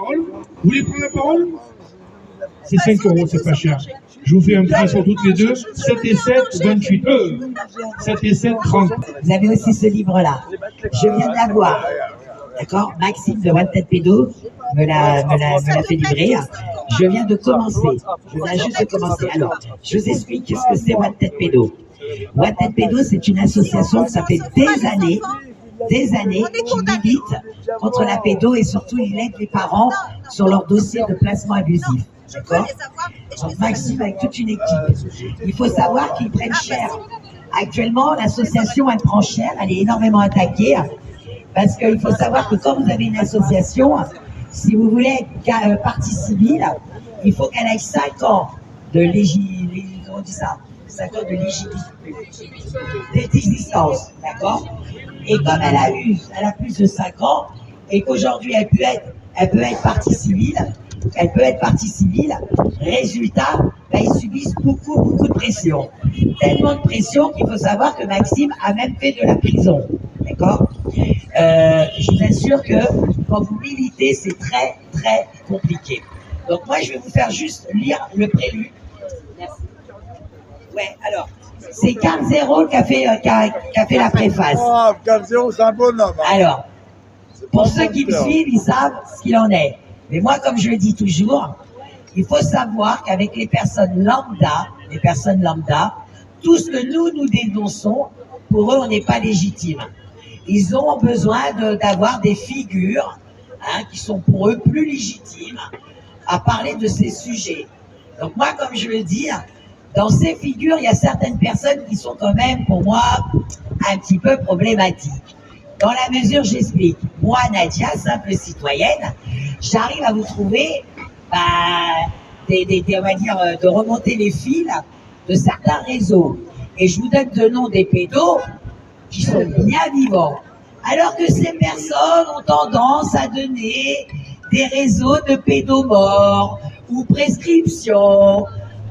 parole. Vous voulez prendre la parole? C'est 5 €, c'est pas cher. Je vous fais un prix sur toutes les deux. 7 et 7, 28. 7 et 7, 30. Vous avez aussi ce livre-là. Je viens d'avoir, d'accord, Maxime de Wanted Pédo me l'a fait livrer. Je viens de commencer. Je viens juste de commencer. Alors, je vous explique ce que c'est Wanted Pédo. Wanted Pédo, c'est une association que ça fait des années qui milite contre la pédo et surtout il aide les parents sur leur dossier de placement abusif. D'accord? Donc Maxime avec toute une équipe. Il faut savoir qu'ils prennent cher. Actuellement, l'association, elle prend cher, elle est énormément attaquée parce qu'il faut savoir que quand vous avez une association, si vous voulez être partie civile, il faut qu'elle ait 5 ans de comment on dit ça? 5 ans d'existence, d'accord? Et comme elle a plus de 5 ans, et qu'aujourd'hui elle peut être partie civile, résultat, ils subissent beaucoup de pression. Tellement de pression qu'il faut savoir que Maxime a même fait de la prison, d'accord? Je vous assure que quand vous militez, c'est très compliqué. Donc moi, je vais vous faire juste lire le prélude. Merci. Ouais, alors, c'est Carl Zero qui a fait la préface. Oh, Carl Zero, c'est un bonhomme. Alors, pour ceux qui me suivent, ils savent ce qu'il en est. Mais moi, comme je le dis toujours, il faut savoir qu'avec les personnes lambda, tout ce que nous dénonçons, pour eux, on n'est pas légitime. Ils ont besoin d'avoir des figures qui sont pour eux plus légitimes à parler de ces sujets. Donc moi, comme je le dis, dans ces figures, il y a certaines personnes qui sont quand même, pour moi, un petit peu problématiques. Dans la mesure, j'explique. Moi, Nadia, simple citoyenne, j'arrive à vous trouver, on va dire, de remonter les fils de certains réseaux. Et je vous donne le nom des pédos qui sont bien vivants. Alors que ces personnes ont tendance à donner des réseaux de pédos morts ou prescription.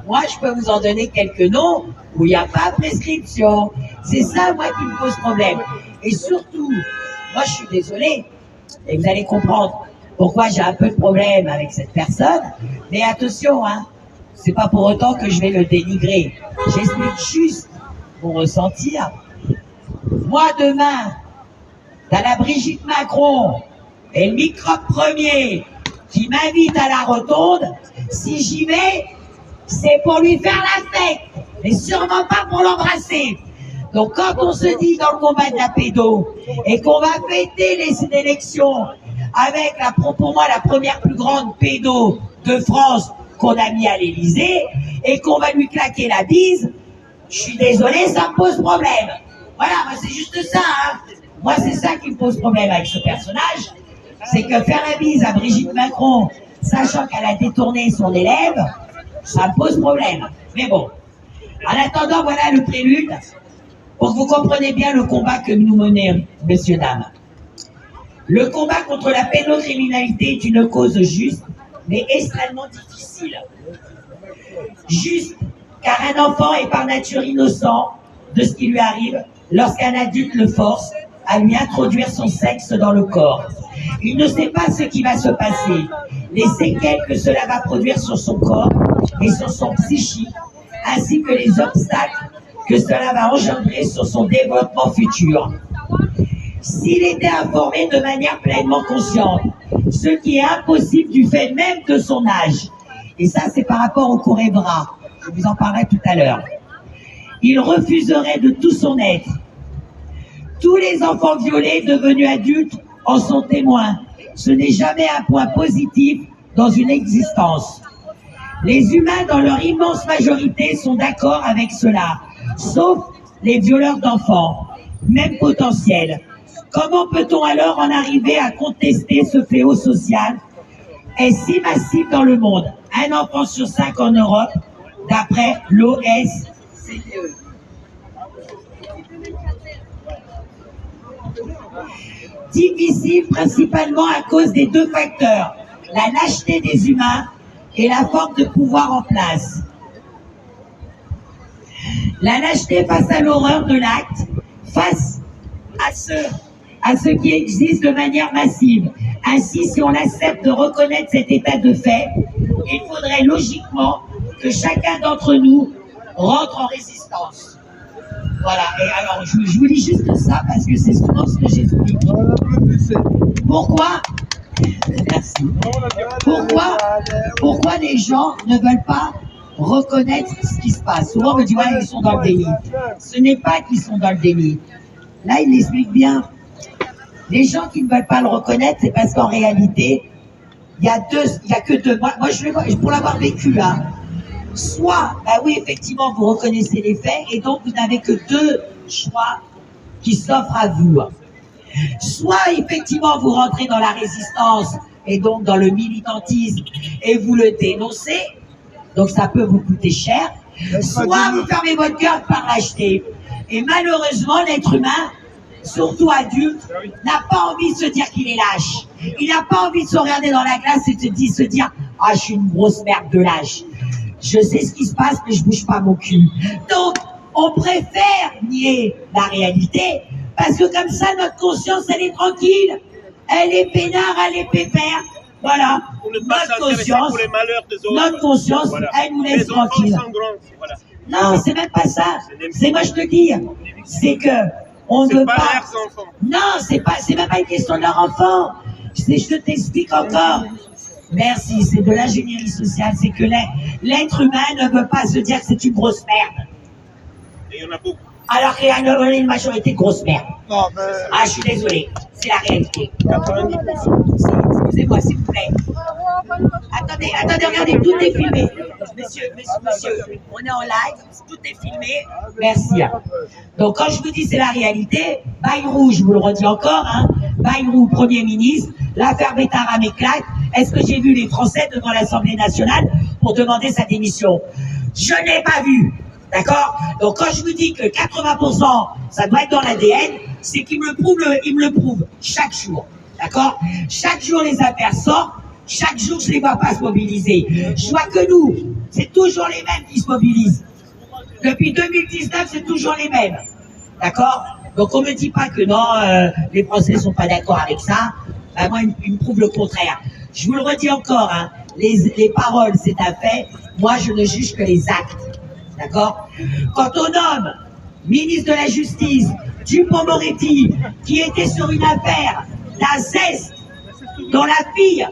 Moi, je peux vous en donner quelques noms où il n'y a pas de prescription. C'est ça, moi, qui me pose problème. Et surtout, moi, je suis désolée, et vous allez comprendre pourquoi j'ai un peu de problème avec cette personne. Mais attention, c'est pas pour autant que je vais le dénigrer. J'explique juste mon ressentir. Moi, demain, t'as la Brigitte Macron et le microbe premier qui m'invite à la rotonde. Si j'y vais, c'est pour lui faire la fête, mais sûrement pas pour l'embrasser. Donc quand on se dit dans le combat de la pédo et qu'on va fêter les élections avec pour moi la première plus grande pédo de France qu'on a mis à l'Élysée et qu'on va lui claquer la bise, je suis désolé, ça me pose problème. Voilà, moi c'est juste ça. Moi c'est ça qui me pose problème avec ce personnage, c'est que faire la bise à Brigitte Macron, sachant qu'elle a détourné son élève, ça me pose problème. Mais bon, en attendant, voilà le prélude pour que vous compreniez bien le combat que nous menons, messieurs, dames. Le combat contre la pédocriminalité est une cause juste, mais extrêmement difficile. Juste, car un enfant est par nature innocent de ce qui lui arrive lorsqu'un adulte le force à lui introduire son sexe dans le corps. Il ne sait pas ce qui va se passer, les séquelles que cela va produire sur son corps et sur son psychique, ainsi que les obstacles que cela va engendrer sur son développement futur. S'il était informé de manière pleinement consciente, ce qui est impossible du fait même de son âge, et ça c'est par rapport au Corévra, je vous en parlerai tout à l'heure, il refuserait de tout son être. Tous les enfants violés devenus adultes en sont témoins. Ce n'est jamais un point positif dans une existence. Les humains, dans leur immense majorité, sont d'accord avec cela, sauf les violeurs d'enfants, même potentiels. Comment peut-on alors en arriver à contester ce fléau social est si massif dans le monde? Un enfant sur 5 en Europe, d'après l'OSCE. Difficile principalement à cause des deux facteurs, la lâcheté des humains et la forme de pouvoir en place. La lâcheté face à l'horreur de l'acte, face à ceux à ce qui existe de manière massive. Ainsi, si on accepte de reconnaître cet état de fait, il faudrait logiquement que chacun d'entre nous rentre en résistance. Voilà, et alors je vous dis juste ça parce que c'est souvent ce que j'explique. Pourquoi Merci. Pourquoi les gens ne veulent pas reconnaître ce qui se passe? Souvent on me dit ouais, ils sont dans le déni. Ce n'est pas qu'ils sont dans le déni. Là, il l'explique bien. Les gens qui ne veulent pas le reconnaître, c'est parce qu'en réalité, il y a que deux. Moi pour l'avoir vécu là, soit, bah oui, effectivement, vous reconnaissez les faits et donc vous n'avez que deux choix qui s'offrent à vous. Soit, effectivement, vous rentrez dans la résistance et donc dans le militantisme et vous le dénoncez, donc ça peut vous coûter cher. Soit vous fermez votre cœur par l'acheter. Et malheureusement, l'être humain, surtout adulte, n'a pas envie de se dire qu'il est lâche. Il n'a pas envie de se regarder dans la glace et de se dire « Ah, je suis une grosse merde de lâche. Je sais ce qui se passe, mais je bouge pas mon cul. » Donc, on préfère nier la réalité parce que comme ça, notre conscience, elle est tranquille. Elle est peinard, elle est pépère. Voilà. Notre conscience, voilà. Elle nous laisse tranquille. Voilà. Non, c'est même pas ça. C'est moi, je te dis. C'est que on ne veut pas. Non, c'est même pas une question de leur enfant. Je t'explique encore. Merci, c'est de l'ingénierie sociale. C'est que l'être humain ne veut pas se dire que c'est une grosse merde. Et il y en a beaucoup. Alors qu'il y a une majorité de grosses merdes. Non, mais... Ah, je suis désolé. C'est la réalité. 90%. Excusez-moi, s'il vous plaît. Attendez, regardez, tout est filmé. Monsieur, on est en live, tout est filmé. Merci. Donc, quand je vous dis c'est la réalité, Bayrou, je vous le redis encore, hein, Bayrou, Premier ministre, l'affaire Bétara m'éclate. Est-ce que j'ai vu les Français devant l'Assemblée nationale pour demander sa démission? Je n'ai pas vu. D'accord? Donc, quand je vous dis que 80%, ça doit être dans l'ADN, c'est qu'il me le prouve chaque jour. D'accord? Chaque jour, les affaires sortent. Chaque jour, je ne les vois pas se mobiliser. Je vois que nous, c'est toujours les mêmes qui se mobilisent. Depuis 2019, c'est toujours les mêmes. D'accord? Donc, on ne me dit pas que non, les Français ne sont pas d'accord avec ça. Ben, moi, ils me prouvent le contraire. Je vous le redis encore, hein, les paroles, c'est un fait. Moi, je ne juge que les actes. D'accord? Quand on nomme ministre de la Justice, Dupond-Moretti, qui était sur une affaire d'inceste, dont la fille,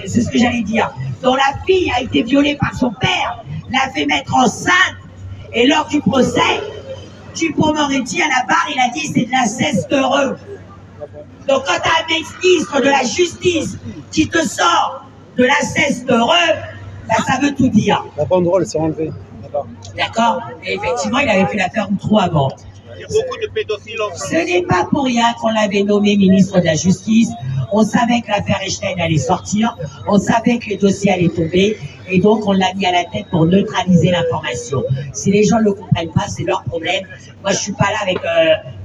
c'est ce que j'allais dire, dont la fille a été violée par son père, l'a fait mettre enceinte, et lors du procès, Dupond-Moretti, à la barre, il a dit c'est de l'inceste heureux. Donc quand tu as un ministre de la Justice qui te sort de l'inceste heureux, ben, ça veut tout dire. La banderole s'est enlevée. D'accord? Et effectivement, il avait fait l'affaire Outreau avant. Il y a beaucoup de pédophiles en France. Ce n'est pas pour rien qu'on l'avait nommé ministre de la Justice. On savait que l'affaire Epstein allait sortir. On savait que les dossiers allaient tomber. Et donc, on l'a mis à la tête pour neutraliser l'information. Si les gens ne le comprennent pas, c'est leur problème. Moi, je suis pas là avec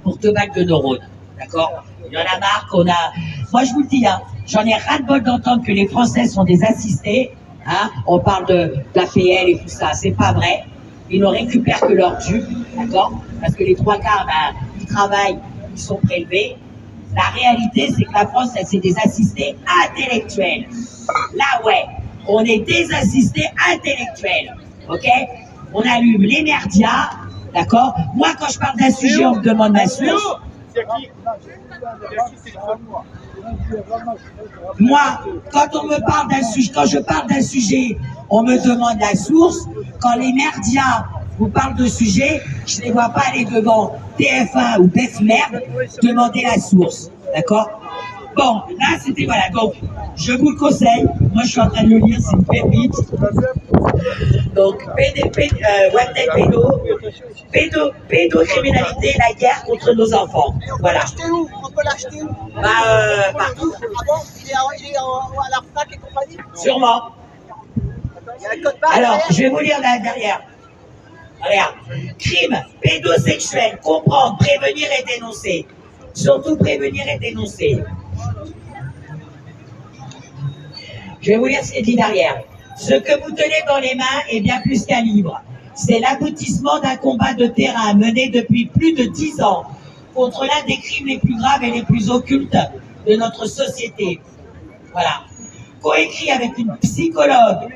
pour 2 balles de neurones. D'accord? Il y en a marre qu'on a... Moi, je vous le dis, hein, j'en ai ras-le-bol d'entendre que les Français sont des assistés. Hein, on parle de l'APL et tout ça, c'est pas vrai. Ils ne récupèrent que leur dû, d'accord? Parce que les 3 quarts, ben, ils travaillent, ils sont prélevés. La réalité, c'est que la France, c'est des assistés intellectuels. Là, ouais, on est des assistés intellectuels, ok? On allume les merdias, d'accord? Moi, quand je parle d'un sujet, on me demande ma source. Moi, quand on me parle d'un sujet, quand je parle d'un sujet, on me demande la source. Quand les merdias vous parlent de sujet, je ne les vois pas aller devant TF1 ou BF Merde demander la source. D'accord? Bon, là, c'était voilà. Donc, je vous le conseille. Moi, je suis en train de le lire, c'est une pépite. Donc, pédocriminalité, la guerre contre nos enfants. Voilà. On peut l'acheter où? Partout. Ah bon? Il est à la FNAC et compagnie? Sûrement. Il y a un code barre Alors, derrière. je vais vous lire là derrière. Regarde. Crime pédosexuel, comprendre, prévenir et dénoncer. Surtout prévenir et dénoncer. Je vais vous lire ce qui est dit derrière. Ce que vous tenez dans les mains est bien plus qu'un livre. C'est l'aboutissement d'un combat de terrain mené depuis plus de 10 ans contre l'un des crimes les plus graves et les plus occultes de notre société. Voilà. Coécrit avec une psychologue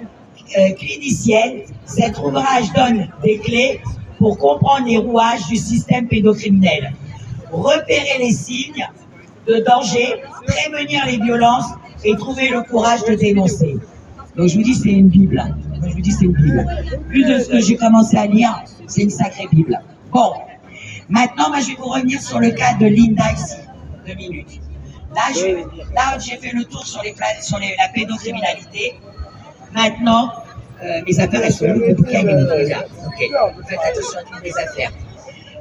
clinicienne, cet ouvrage donne des clés pour comprendre les rouages du système pédocriminel, repérer les signes de danger, prévenir les violences et trouver le courage de dénoncer. Donc je vous dis, c'est une Bible. Je vous dis, c'est une Bible. Plus de ce que j'ai commencé à lire, c'est une sacrée Bible. Bon, maintenant, moi, je vais vous revenir sur le cas de Linda ici. 2 minutes. Là, j'ai fait le tour sur la pédocriminalité. Maintenant, mes affaires, elles sont lourdes depuis 15 minutes déjà. Ok, faites attention à toutes mes affaires.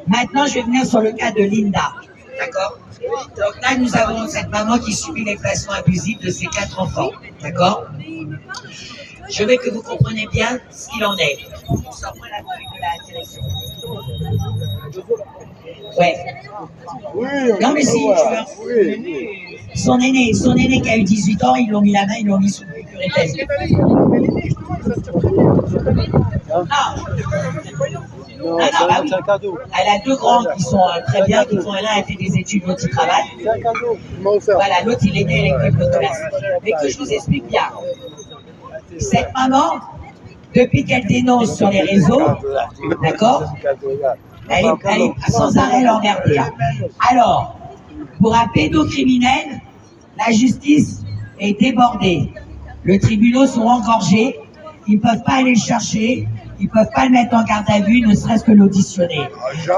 Maintenant, je vais venir sur le cas de Linda. D'accord? Donc là, nous avons cette maman qui subit les placements abusifs de ses 4 enfants. D'accord? Je veux que vous compreniez bien ce qu'il en est. Sors-moi la feuille de la direction. Ouais. Oui, Non, mais si, tu veux. Son aîné qui a eu 18 ans, ils l'ont mis la main, ils l'ont mis sous le curettelle. Non, bah oui. Elle a 2 grands qui sont très bien, qui font l'un a fait des études, l'autre il travaille. Voilà, l'autre il est né à l'école de classe. Mais que je vous explique bien. Cette maman, depuis qu'elle dénonce sur les réseaux, d'accord, elle est sans arrêt l'emmerdée. Alors, pour un pédocriminel, la justice est débordée. Les tribunaux sont engorgés, ils ne peuvent pas aller le chercher, ils ne peuvent pas le mettre en garde à vue, ne serait-ce que l'auditionner.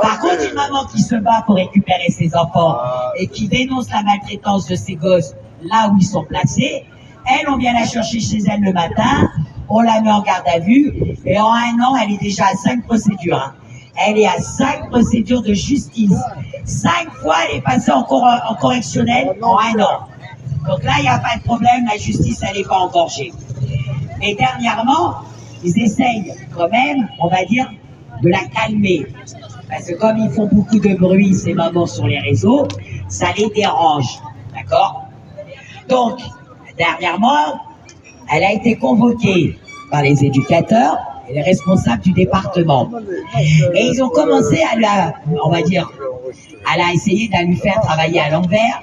Par contre, une maman qui se bat pour récupérer ses enfants et qui dénonce la maltraitance de ses gosses là où ils sont placés, elle, on vient la chercher chez elle le matin, on la met en garde à vue, et en 1 an, elle est déjà à 5 procédures. Elle est à 5 procédures de justice. 5 fois, elle est passée en correctionnel en 1 an. Donc là, il n'y a pas de problème, la justice, elle n'est pas engorgée. Mais dernièrement, ils essayent quand même, on va dire, de la calmer. Parce que comme ils font beaucoup de bruit, ces mamans sur les réseaux, ça les dérange. D'accord? Donc, dernièrement, elle a été convoquée par les éducateurs et les responsables du département. Et ils ont commencé à essayer de lui faire travailler à l'envers,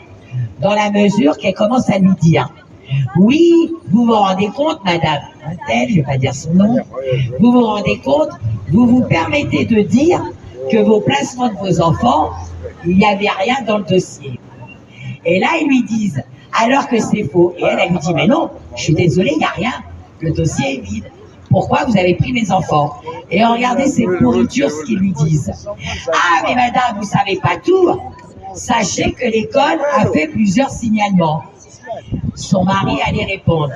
dans la mesure qu'elle commence à lui dire « Oui, vous vous rendez compte, madame, telle, je ne vais pas dire son nom, vous vous rendez compte, vous vous permettez de dire que vos placements de vos enfants, il n'y avait rien dans le dossier. » Et là, ils lui disent « Alors que c'est faux. » Et elle lui dit « Mais non, je suis désolée, il n'y a rien, le dossier est vide. Pourquoi vous avez pris mes enfants ?» Et regardez ces pourritures, ce qu'ils lui disent. « Ah, mais madame, vous ne savez pas tout. Sachez que l'école a fait plusieurs signalements. » Son mari allait répondre.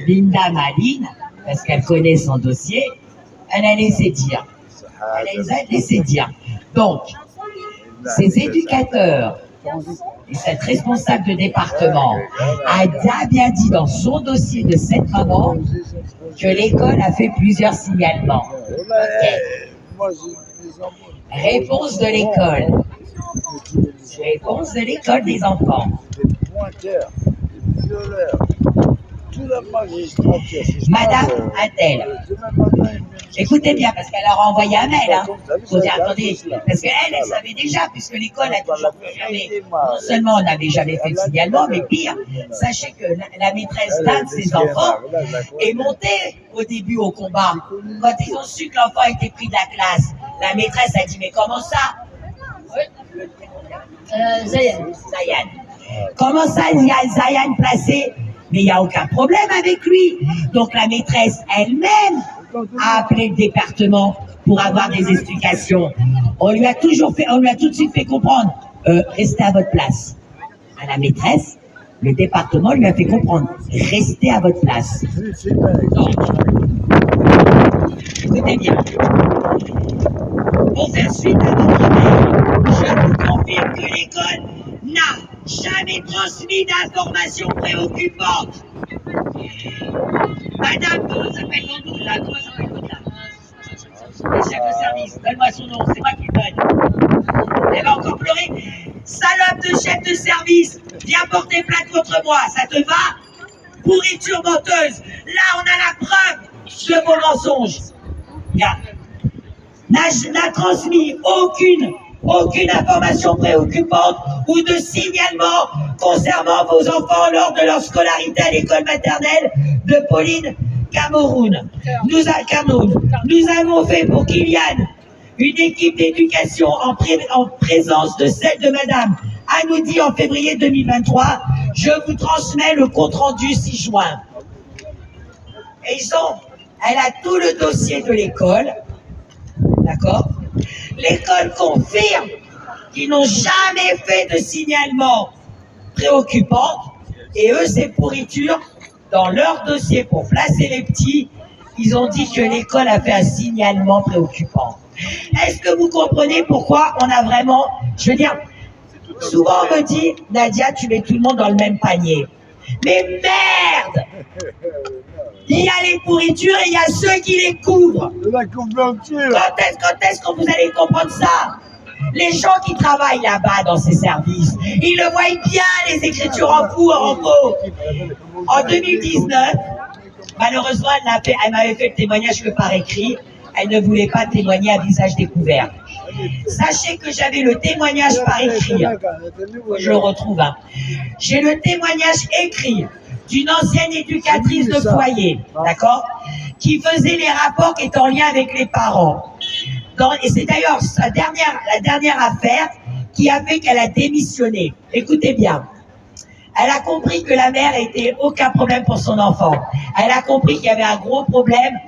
Linda Maline, parce qu'elle connaît son dossier, elle a laissé dire. Elle les a laissé dire. Donc, ces éducateurs et cette responsable de département a bien dit dans son dossier de cette maman que l'école a fait plusieurs signalements. Réponse de l'école. Réponse de l'école des enfants. Madame a-t-elle, écoutez bien, parce qu'elle leur a envoyé un mail, hein. Faut dire, attendez, parce qu'elle savait déjà, puisque l'école a toujours jamais, non seulement on n'avait jamais fait de signalement, mais pire, sachez que la maîtresse d'un de ses enfants est montée au début au combat. Quand ils ont su que l'enfant était pris de la classe, la maîtresse a dit, mais comment ça? Zayan. Comment ça, il y a Zayan placé? Mais il n'y a aucun problème avec lui. Donc la maîtresse elle-même a appelé le département pour avoir des explications. On lui a tout de suite fait comprendre, restez à votre place. À la maîtresse, le département lui a fait comprendre, restez à votre place. Donc, écoutez bien. Pour faire suite à votre mail, je vous confirme que l'école n'a jamais transmis d'informations préoccupantes. Madame, comment s'appelle ton nom là? Comment s'appelle votre là? Le chef de service, donne-moi son nom, c'est moi qui le donne. Elle va encore pleurer. Salope de chef de service, viens porter plainte contre moi, ça te va? Pourriture menteuse, là on a la preuve de vos mensonges. Regarde. N'a transmis aucune aucune information préoccupante ou de signalement concernant vos enfants lors de leur scolarité à l'école maternelle de Pauline Cameroun. Nous avons fait pour Kylian une équipe d'éducation en présence de celle de Madame Anoudi en février 2023. Je vous transmets le compte-rendu 6 juin. Et elle a tout le dossier de l'école, d'accord? L'école confirme qu'ils n'ont jamais fait de signalement préoccupant, et eux, c'est pourriture. Dans leur dossier pour placer les petits, ils ont dit que l'école a fait un signalement préoccupant. Est-ce que vous comprenez pourquoi on a vraiment... Je veux dire, souvent on me dit, Nadia, tu mets tout le monde dans le même panier. Mais merde! Il y a les pourritures et il y a ceux qui les couvrent. Quand est-ce que vous allez comprendre ça? Les gens qui travaillent là-bas dans ces services, ils le voient bien, les écritures en fou, en faux. En 2019, malheureusement, elle m'avait fait le témoignage que par écrit. Elle ne voulait pas témoigner à visage découvert. Sachez que j'avais le témoignage par écrit. Je le retrouve. J'ai le témoignage écrit d'une ancienne éducatrice de foyer, d'accord, qui faisait les rapports qui étaient en lien avec les parents. Et c'est d'ailleurs la dernière affaire qui a fait qu'elle a démissionné. Écoutez bien. Elle a compris que la mère n'était aucun problème pour son enfant. Elle a compris qu'il y avait un gros problème,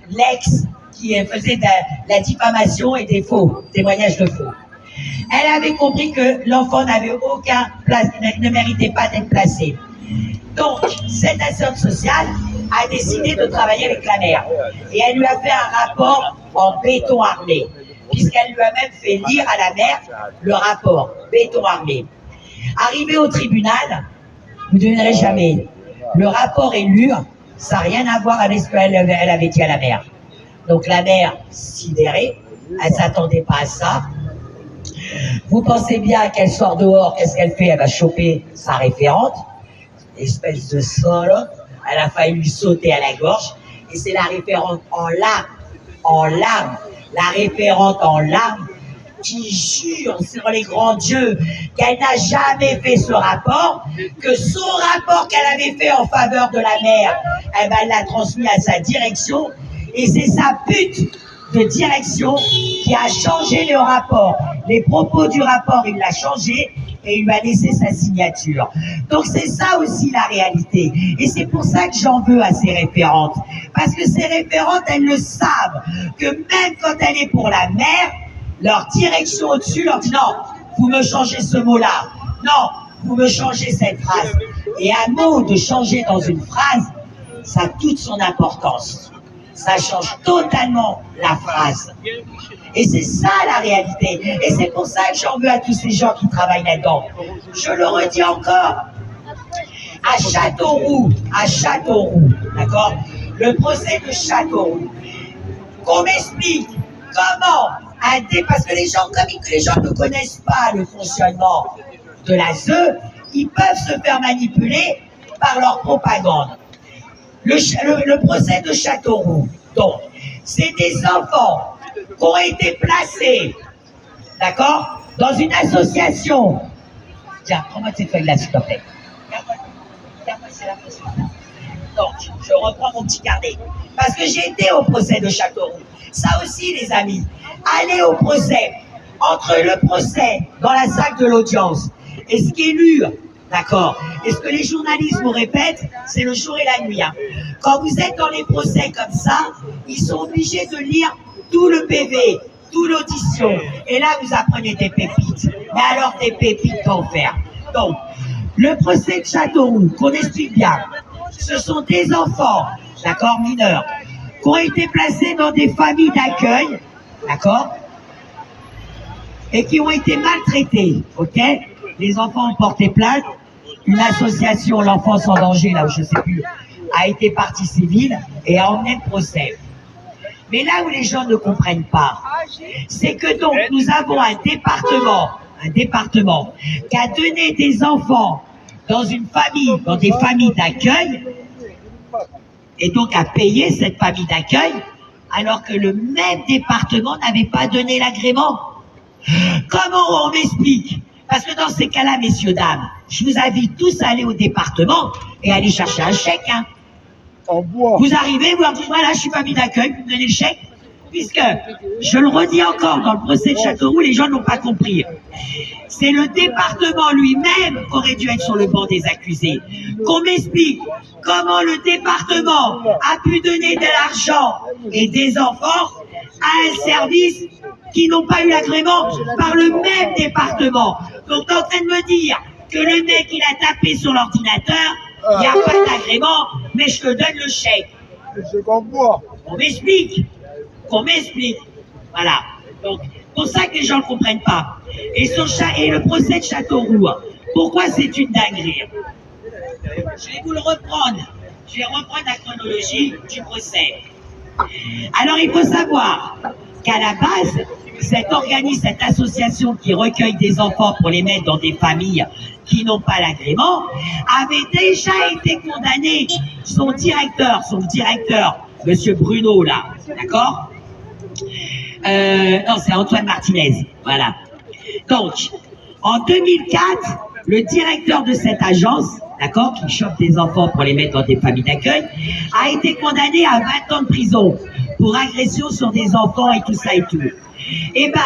l'ex qui faisait de la diffamation et des faux, témoignages de faux. Elle avait compris que l'enfant n'avait aucun place, ne méritait pas d'être placé. Donc, cette assistante sociale a décidé de travailler avec la mère. Et elle lui a fait un rapport en béton armé, puisqu'elle lui a même fait lire à la mère le rapport béton armé. Arrivé au tribunal, vous ne devinerez jamais, le rapport est lu, ça n'a rien à voir avec ce qu'elle avait dit à la mère. Donc la mère, sidérée, elle ne s'attendait pas à ça. Vous pensez bien qu'elle sort dehors, qu'est-ce qu'elle fait? Elle va choper sa référente, espèce de solo, elle a failli lui sauter à la gorge, et c'est la référente en larmes, la référente en larmes, qui jure sur les grands dieux qu'elle n'a jamais fait ce rapport, que son rapport qu'elle avait fait en faveur de la mère, eh ben, elle l'a transmis à sa direction, et c'est sa pute de direction qui a changé le rapport. Les propos du rapport, il l'a changé et il lui a laissé sa signature. Donc c'est ça aussi la réalité. Et c'est pour ça que j'en veux à ces référentes. Parce que ces référentes, elles le savent, que même quand elle est pour la mère, leur direction au-dessus leur dit non, vous me changez ce mot-là. Non, vous me changez cette phrase. Et un mot de changer dans une phrase, ça a toute son importance. Ça change totalement la phrase. Et c'est ça la réalité. Et c'est pour ça que j'en veux à tous ces gens qui travaillent là-dedans. Je le redis encore. À Châteauroux, d'accord, le procès de Châteauroux, qu'on m'explique comment, parce que les gens, comme les gens ne connaissent pas le fonctionnement de la ZE, ils peuvent se faire manipuler par leur propagande. Le procès de Châteauroux, donc, c'est des enfants qui ont été placés, d'accord, dans une association. Tiens, prends-moi cette feuille-là, s'il te plaît. Regarde-moi, c'est la question. Donc, je reprends mon petit carnet. Parce que j'ai été au procès de Châteauroux. Ça aussi, les amis, aller au procès, entre le procès dans la salle de l'audience et ce qui est lu, d'accord, et ce que les journalistes vous répètent, c'est le jour et la nuit. Hein. Quand vous êtes dans les procès comme ça, ils sont obligés de lire tout le PV, toute l'audition. Et là, vous apprenez des pépites. Mais alors, des pépites d'enfer. Donc, le procès de Châteauroux, qu'on explique bien, ce sont des enfants, d'accord, mineurs, qui ont été placés dans des familles d'accueil, d'accord, et qui ont été maltraités, ok. Les enfants ont porté plainte, une association, l'enfance en danger, là où je ne sais plus, a été partie civile et a emmené le procès. Mais là où les gens ne comprennent pas, c'est que donc nous avons un département qui a donné des enfants dans une famille, dans des familles d'accueil, et donc a payé cette famille d'accueil, alors que le même département n'avait pas donné l'agrément. Comment on m'explique? Parce que dans ces cas-là, messieurs, dames, je vous invite tous à aller au département et aller chercher un chèque. Hein. En bois. Vous arrivez, vous leur dites, voilà, je suis famille d'accueil, vous me donnez le chèque. Puisque, je le redis encore, dans le procès de Châteauroux, les gens n'ont pas compris. C'est le département lui-même qui aurait dû être sur le banc des accusés. Qu'on m'explique comment le département a pu donner de l'argent et des enfants à un service qui n'ont pas eu l'agrément par le même département. Donc, t'es en train de me dire que le mec, il a tapé sur l'ordinateur, il n'y a pas d'agrément, mais je te donne le chèque. C'est en bois. On m'explique. Qu'on m'explique. Voilà. Donc, pour ça que les gens ne comprennent pas. Et le procès de Châteauroux, pourquoi c'est une dinguerie? Je vais vous le reprendre. Je vais reprendre la chronologie du procès. Alors, il faut savoir qu'à la base, cet organisme, cette association qui recueille des enfants pour les mettre dans des familles qui n'ont pas l'agrément, avait déjà été condamné. Son directeur, Monsieur Bruno, là, d'accord? Non, c'est Antoine Martinez, voilà. Donc, en 2004, le directeur de cette agence, d'accord, qui chope des enfants pour les mettre dans des familles d'accueil, a été condamné à 20 ans de prison pour agression sur des enfants et tout ça et tout. Eh ben,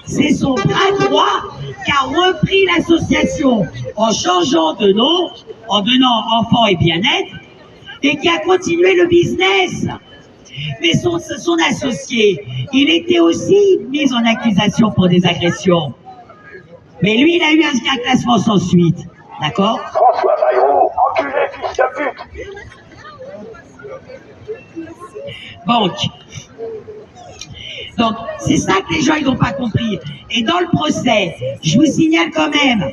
c'est son bras droit qui a repris l'association en changeant de nom, en donnant enfants et bien-être, et qui a continué le business. Mais son associé, il était aussi mis en accusation pour des agressions. Mais lui, il a eu un classement sans suite. D'accord? François Bayrou, enculé, fils de pute. Donc, c'est ça que les gens, ils n'ont pas compris. Et dans le procès, je vous signale quand même,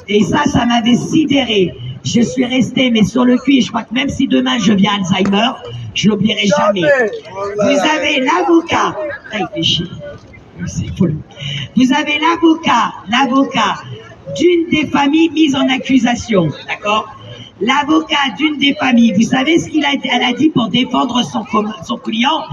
et ça m'avait sidéré. Je suis resté, mais sur le cul, et je crois que même si demain je viens Alzheimer, je l'oublierai jamais. Vous avez l'avocat. Ah, il fait chier. C'est fou. Vous avez l'avocat d'une des familles mises en accusation, d'accord? L'avocat d'une des familles, vous savez ce qu'elle a dit pour défendre son client?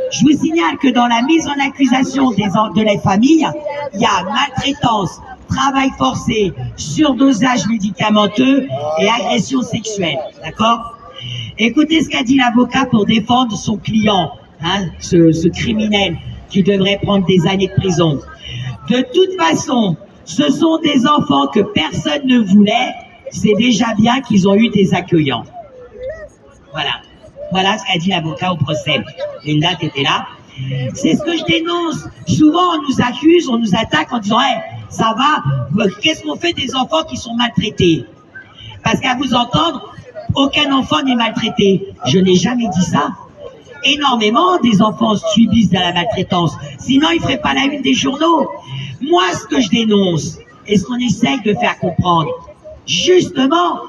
Je vous signale que dans la mise en accusation de la famille, il y a maltraitance, travail forcé, surdosage médicamenteux et agression sexuelle, d'accord? Écoutez ce qu'a dit l'avocat pour défendre son client, hein, ce criminel qui devrait prendre des années de prison. De toute façon, ce sont des enfants que personne ne voulait, c'est déjà bien qu'ils ont eu des accueillants. Voilà. Voilà ce qu'a dit l'avocat au procès. Linda, t'étais là. C'est ce que je dénonce. Souvent, on nous accuse, on nous attaque en disant hey, ça va, qu'est-ce qu'on fait des enfants qui sont maltraités? Parce qu'à vous entendre, aucun enfant n'est maltraité. Je n'ai jamais dit ça. Énormément des enfants subissent de la maltraitance. Sinon, ils ne feraient pas la une des journaux. Moi, ce que je dénonce, et ce qu'on essaye de faire comprendre, justement,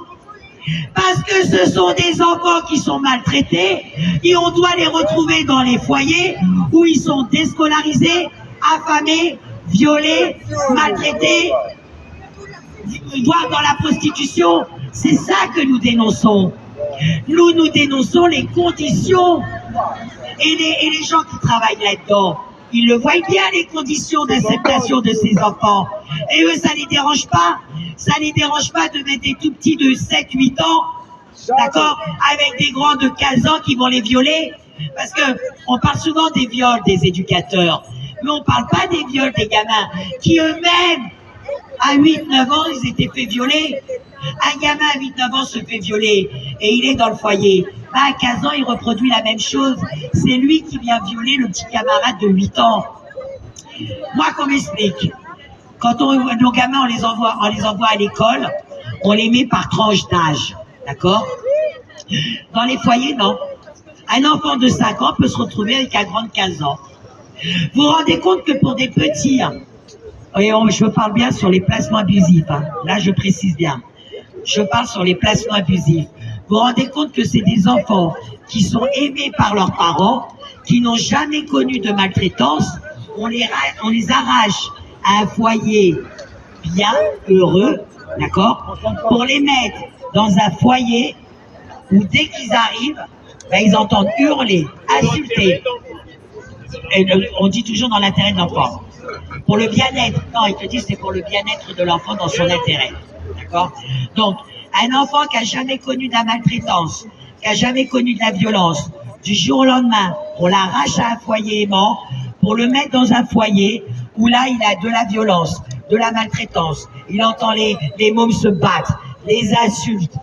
parce que ce sont des enfants qui sont maltraités et on doit les retrouver dans les foyers où ils sont déscolarisés, affamés, violés, maltraités, voire dans la prostitution. C'est ça que nous dénonçons. Nous dénonçons les conditions et les gens qui travaillent là-dedans. Ils le voient bien, les conditions d'acceptation de ces enfants. Et eux, ça les dérange pas. Ça les dérange pas de mettre des tout petits de 7-8 ans, d'accord, avec des grands de 15 ans qui vont les violer. Parce que on parle souvent des viols des éducateurs, mais on parle pas des viols des gamins qui eux-mêmes, à 8-9 ans, ils étaient fait violer. Un gamin à 8-9 ans se fait violer et il est dans le foyer. À 15 ans, il reproduit la même chose. C'est lui qui vient violer le petit camarade de 8 ans. Moi, qu'on m'explique. Quand nos gamins, on les envoie à l'école, on les met par tranche d'âge. D'accord? Dans les foyers, non. Un enfant de 5 ans peut se retrouver avec un grand de 15 ans. Vous vous rendez compte que pour des petits, et je parle bien sur les placements abusifs, hein. Là, je précise bien. Je parle sur les placements abusifs. Vous vous rendez compte que c'est des enfants qui sont aimés par leurs parents, qui n'ont jamais connu de maltraitance. On les arrache à un foyer bien, heureux, d'accord, pour les mettre dans un foyer où dès qu'ils arrivent, ben, ils entendent hurler, insulter. Et on dit toujours dans l'intérêt de l'enfant. Pour le bien-être. Non, ils te disent c'est pour le bien-être de l'enfant dans son intérêt. D'accord? Donc, un enfant qui a jamais connu de la maltraitance, qui a jamais connu de la violence, du jour au lendemain, on l'arrache à un foyer aimant pour le mettre dans un foyer où là, il a de la violence, de la maltraitance. Il entend les mômes se battre, les insultes.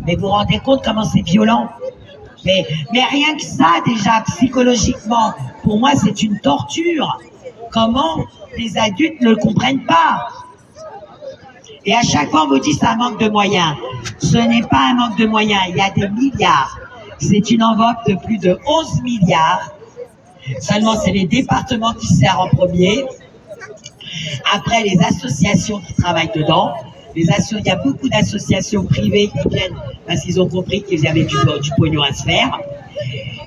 Mais vous vous rendez compte comment c'est violent? Mais rien que ça, déjà, psychologiquement, pour moi, c'est une torture. Comment les adultes ne le comprennent pas? Et à chaque fois, on vous dit c'est un manque de moyens. Ce n'est pas un manque de moyens, il y a des milliards. C'est une enveloppe de plus de 11 milliards. Seulement, c'est les départements qui servent en premier. Après, les associations qui travaillent dedans. Il y a beaucoup d'associations privées qui viennent parce qu'ils ont compris qu'ils avaient du pognon à se faire.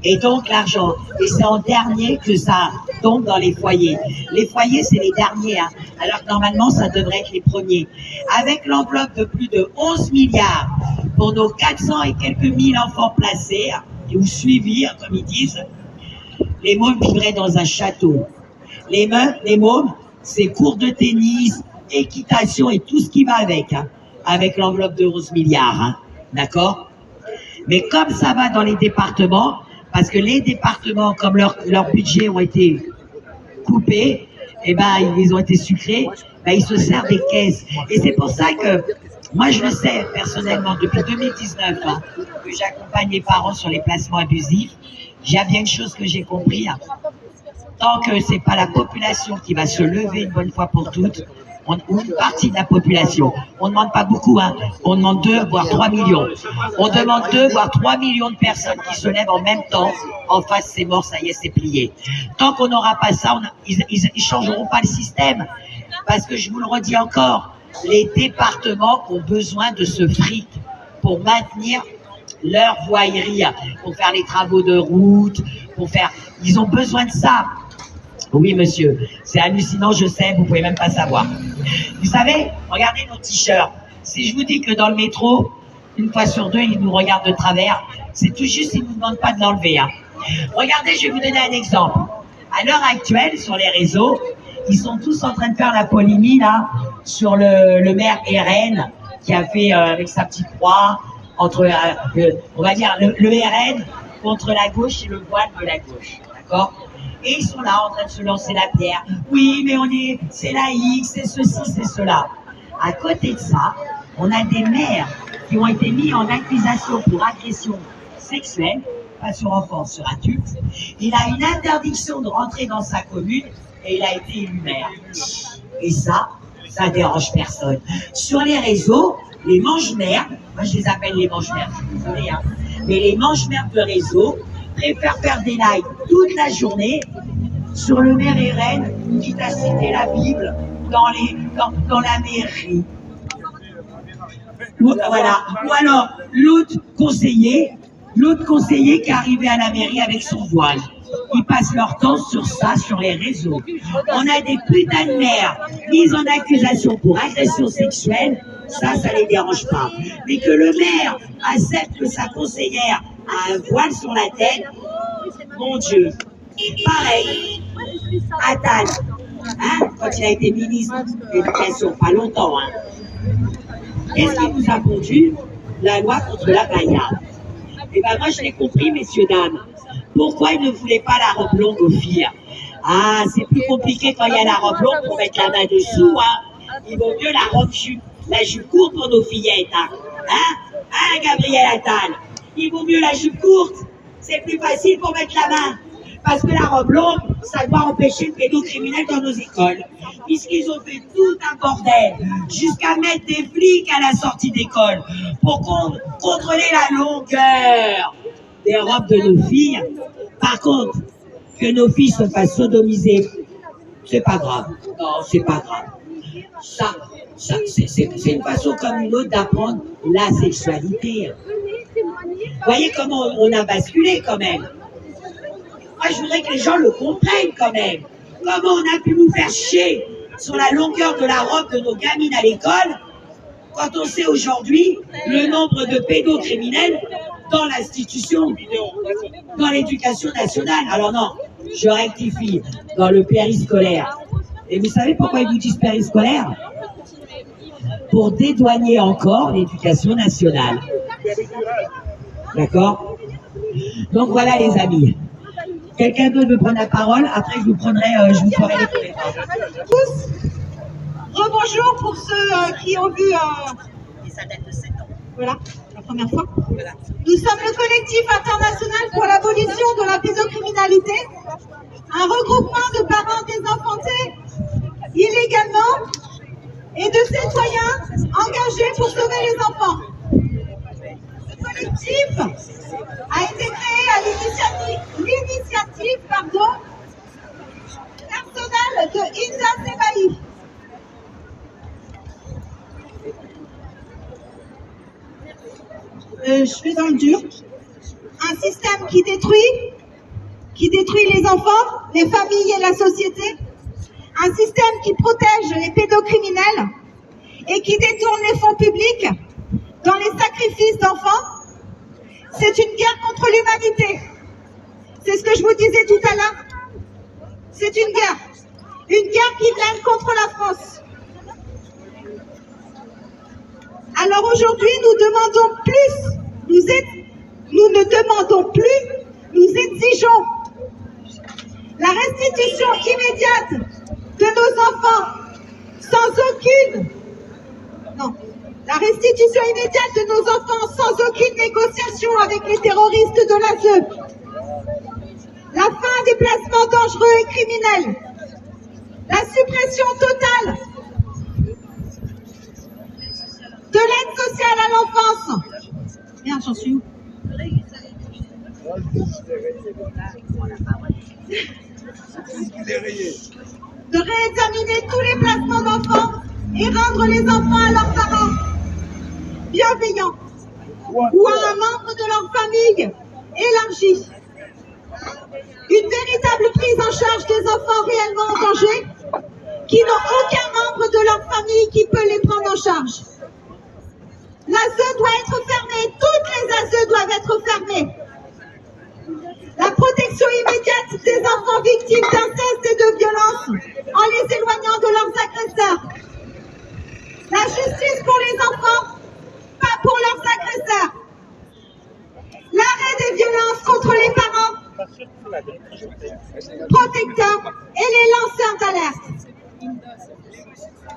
Et donc, l'argent. Et c'est en dernier que ça tombe dans les foyers. Les foyers, c'est les derniers, hein, alors que normalement, ça devrait être les premiers. Avec l'enveloppe de plus de 11 milliards pour nos 400 et quelques mille enfants placés, ou suivis, comme ils disent, les mômes vivraient dans un château. Les mômes, c'est cours de tennis, équitation et tout ce qui va avec, hein, avec l'enveloppe de 11 milliards, hein, d'accord? Mais comme ça va dans les départements, parce que les départements, comme leur budget ont été coupés, eh ben, ils ont été sucrés, ben, ils se servent des caisses. Et c'est pour ça que, moi je le sais personnellement, depuis 2019, hein, que j'accompagne les parents sur les placements abusifs, il y a bien une chose que j'ai compris, hein, tant que c'est pas la population qui va se lever une bonne fois pour toutes, une partie de la population. On ne demande pas beaucoup, hein. On demande 2 voire 3 millions. On demande 2 voire 3 millions de personnes qui se lèvent en même temps. En face, c'est mort, ça y est, c'est plié. Tant qu'on n'aura pas ça, ils changeront pas le système. Parce que je vous le redis encore, les départements ont besoin de ce fric pour maintenir leur voirie, pour faire les travaux de route, ils ont besoin de ça. Oui, monsieur, c'est hallucinant, je sais, vous pouvez même pas savoir. Vous savez, regardez nos t-shirts. Si je vous dis que dans le métro, une fois sur 2, ils nous regardent de travers, c'est tout juste, ils ne nous demandent pas de l'enlever, hein. Regardez, je vais vous donner un exemple. À l'heure actuelle, sur les réseaux, ils sont tous en train de faire la polémie, là, sur le maire RN, qui a fait, avec sa petite croix, entre, on va dire, le RN contre la gauche et le voile de la gauche, d'accord? Et ils sont là en train de se lancer la pierre. Oui, mais c'est laïque, c'est ceci, c'est cela. À côté de ça, on a des maires qui ont été mis en accusation pour agression sexuelle, pas sur enfant, sur adulte. Il a une interdiction de rentrer dans sa commune et il a été élu maire. Et ça dérange personne. Sur les réseaux, les mange-merdes, moi je les appelle les mange-merdes, je suis désolée, hein, mais les mange-merdes de réseau préfèrent faire des lives toute la journée sur le maire RN qui t'a cité la Bible dans la mairie. Voilà. Ou alors l'autre conseiller qui est arrivé à la mairie avec son voile. Ils passent leur temps sur ça, sur les réseaux. On a des putains de maires mises en accusation pour agression sexuelle, ça les dérange pas. Mais que le maire accepte que sa conseillère a un voile sur la tête, mon Dieu. Pareil, Attal, hein, quand il a été ministre de l'Éducation, pas longtemps, hein. Qu'est-ce qui nous a conduit? La loi contre la baya. Eh ben moi je l'ai compris, messieurs, dames. Pourquoi ils ne voulaient pas la robe longue aux filles? Ah, c'est plus compliqué quand il y a la robe longue pour mettre la main dessous, hein. Il vaut mieux la jupe courte pour nos fillettes, hein. Hein, Gabriel Attal? Il vaut mieux la jupe courte, c'est plus facile pour mettre la main. Parce que la robe longue, ça doit empêcher le pédocriminel dans nos écoles. Puisqu'ils ont fait tout un bordel, jusqu'à mettre des flics à la sortie d'école pour contrôler la longueur des robes de nos filles. Par contre, que nos filles se fassent sodomiser, c'est pas grave. Non, c'est pas grave. Ça c'est une façon comme une autre d'apprendre la sexualité. Vous voyez comment on a basculé quand même. Moi, je voudrais que les gens le comprennent quand même. Comment on a pu nous faire chier sur la longueur de la robe de nos gamines à l'école, quand on sait aujourd'hui le nombre de pédocriminels dans l'institution, dans l'éducation nationale. Alors non, je rectifie, dans le périscolaire. Et vous savez pourquoi ils vous disent périscolaire? Pour dédouaner encore l'éducation nationale. D'accord? Donc voilà les amis. Quelqu'un d'autre veut prendre la parole? Après je vous ferai les connaissances. Rebonjour pour ceux qui ont vu voilà, la première fois. Nous sommes le collectif international pour l'abolition de la pédocriminalité, un regroupement de parents désenfantés illégalement et de citoyens engagés pour sauver les enfants. Ce collectif a été créé à l'initiative personnelle de Inza Sebaï. Je vais dans le dur. Un système qui détruit les enfants, les familles et la société. Un système qui protège les pédocriminels et qui détourne les fonds publics dans les sacrifices d'enfants. C'est une guerre contre l'humanité. C'est ce que je vous disais tout à l'heure. C'est une guerre qui mène contre la France. Alors aujourd'hui, nous demandons plus, nous ne demandons plus, nous exigeons la restitution immédiate de nos enfants la restitution immédiate de nos enfants sans aucune négociation avec les terroristes de l'ASE. La fin des placements dangereux et criminels. La suppression totale de l'aide sociale à l'enfance. Merde, j'en suis où? De réexaminer tous les placements d'enfants et rendre les enfants à leurs parents bienveillants ou à un membre de leur famille élargie. Une véritable prise en charge des enfants réellement en danger qui n'ont aucun membre de leur famille qui peut les prendre en charge. L'ASE doit être fermée, toutes les ASE doivent être fermées. La protection immédiate des enfants victimes d'inceste et de violence en les éloignant de leurs agresseurs. La justice pour les enfants, pas pour leurs agresseurs. L'arrêt des violences contre les parents, protecteurs et les lanceurs d'alerte.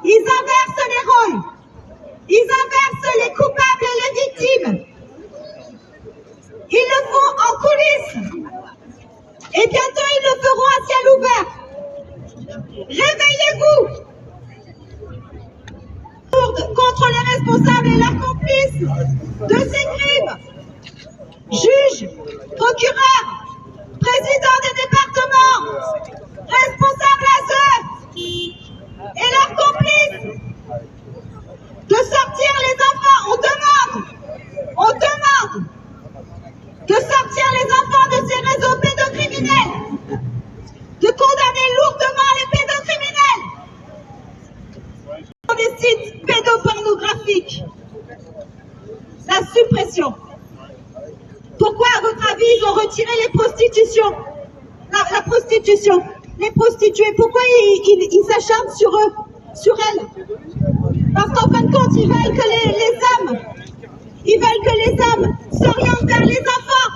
Ils inversent les rôles. Ils inversent les coupables et les victimes. Ils le font en coulisses. Et bientôt, ils le feront à ciel ouvert. Réveillez-vous contre les responsables et leurs complices de ces crimes. Juges, procureurs, présidents des départements, responsables ASE et leurs complices de sortir les enfants. On demande de sortir les enfants de ces réseaux pédocriminels, de condamner lourdement les pédocriminels dans des sites pédopornographiques. La suppression. Pourquoi, à votre avis, ils ont retiré les prostitutions, la prostitution, les prostituées? Pourquoi ils s'acharnent sur eux, sur elles? Parce qu'en fin de compte, ils veulent que les hommes s'orientent vers les enfants,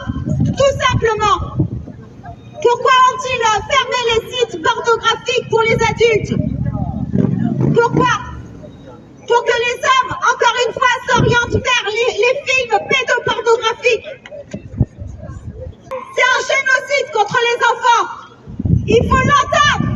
tout simplement. Pourquoi ont-ils fermé les sites pornographiques pour les adultes? Pourquoi? Pour que les hommes, encore une fois, s'orientent vers les films pédopornographiques. C'est un génocide contre les enfants. Il faut l'entendre.